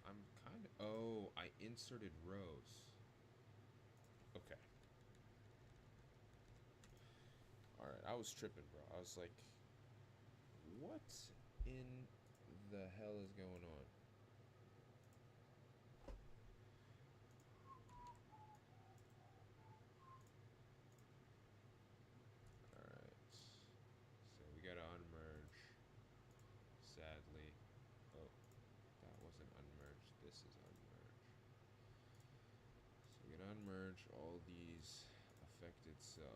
I'm kind of... Oh, I inserted rows. Okay. Alright, I was tripping, bro. I was like, what in the hell is going on? merge all these affected cells.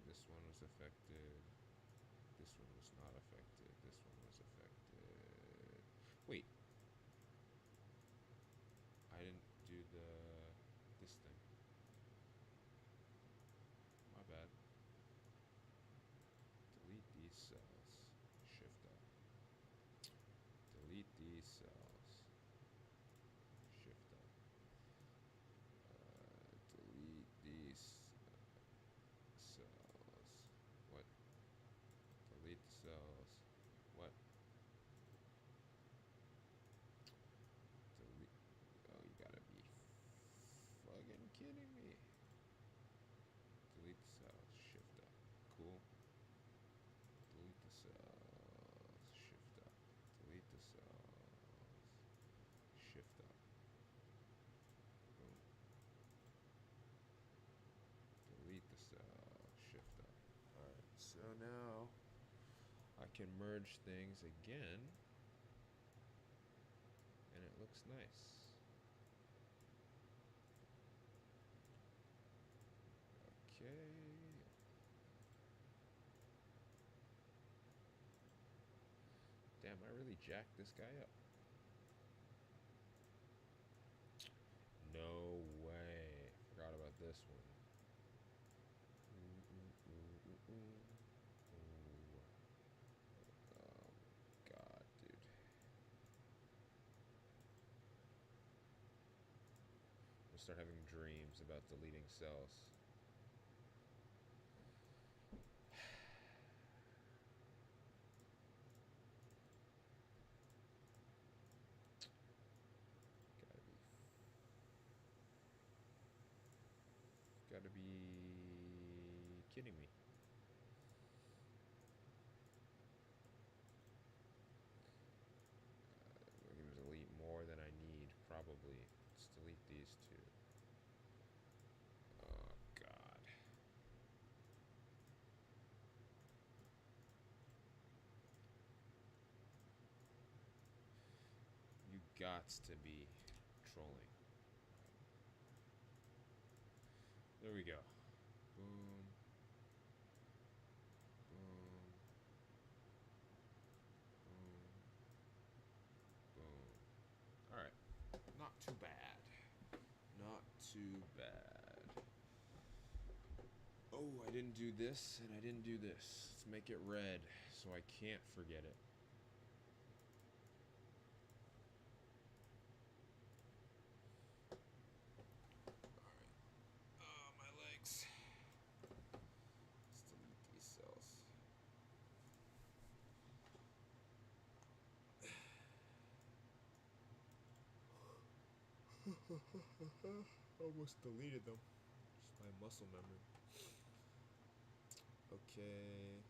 This one was affected. This one was not affected. This one was affected. Wait. I didn't do this thing. My bad. Delete these cells. Shift up. Delete these cells. Shift up. Delete these cells. What? Delete the cells. What? Delete. Oh, you gotta be fucking kidding me. Delete the cells. Shift up. Cool. Delete the cells. Shift up. Delete the cells. Shift up. Boom. Delete the cells. Shift up. Alright, so now I can merge things again, and it looks nice. Okay. Damn, I really jacked this guy up. No way. Forgot about this one. Oh, God, dude. I'm gonna start having dreams about deleting cells. Gotta be kidding me. We're gonna delete more than I need, probably. Let's delete these two. Oh, God. You gots to be trolling. There we go. Boom. Boom. Boom. Boom. Alright. Not too bad. Not too bad. Oh, I didn't do this, and I didn't do this. Let's make it red, so I can't forget it. Alright. Oh, my legs. Let's delete these cells. Almost deleted them. Just my muscle memory. Okay.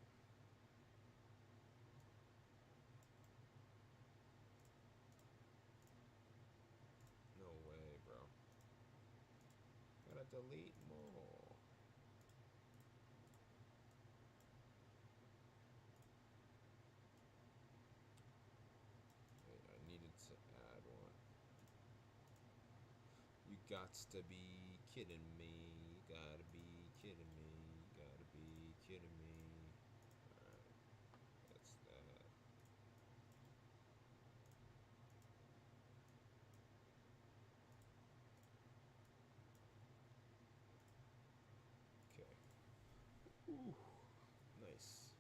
No way, bro. Gotta delete more. Wait, I needed to add one. You gots to be kidding me. You gotta be kidding me. You gotta be kidding me. Alright. That's that. Okay. Ooh. Nice.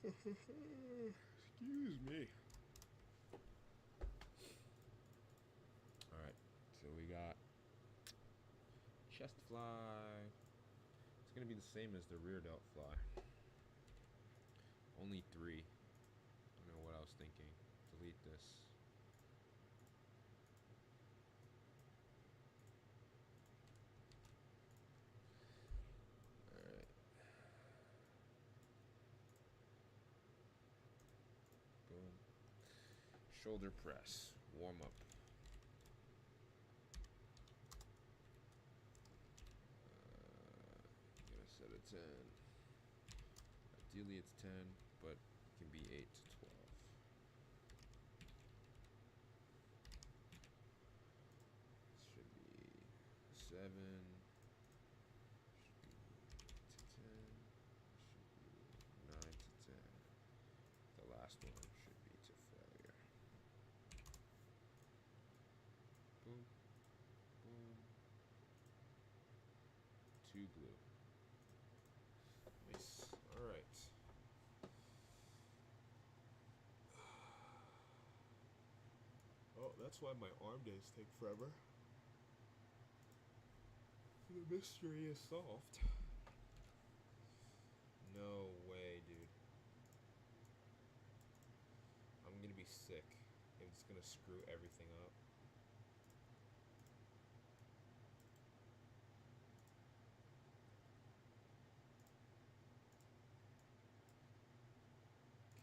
Excuse me. Alright, so we got chest fly. It's gonna be the same as the rear delt fly. Only 3. I don't know what I was thinking. Delete this. Alright. Boom. Shoulder press. Warm up. Gonna set a 10. Ideally it's 10, but it can be 8 to 12. 7. Should be 8 to 10. Should be 9 to 10. The last one should be to failure. Boom. Boom. 2 blue. Nice. Alright. Oh, that's why my arm days take forever. The mystery is solved. No way, dude. I'm gonna be sick. It's gonna screw everything up.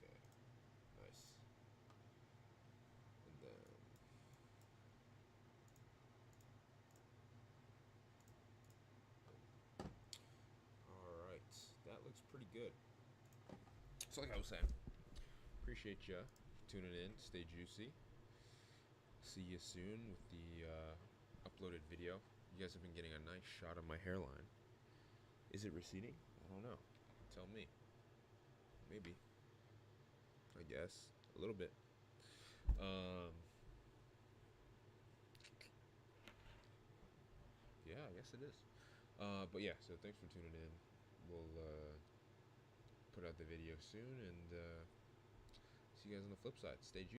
Okay. Nice. And then... Alright. That looks pretty good. So like I was saying, appreciate ya tuning in. Stay juicy. See you soon with the uploaded video. You guys have been getting a nice shot of my hairline. Is it receding? I don't know. Tell me. Maybe. I guess. A little bit. Yeah, I guess it is. But yeah, so thanks for tuning in. We'll put out the video soon, and see you guys on the flip side. Stay juicy.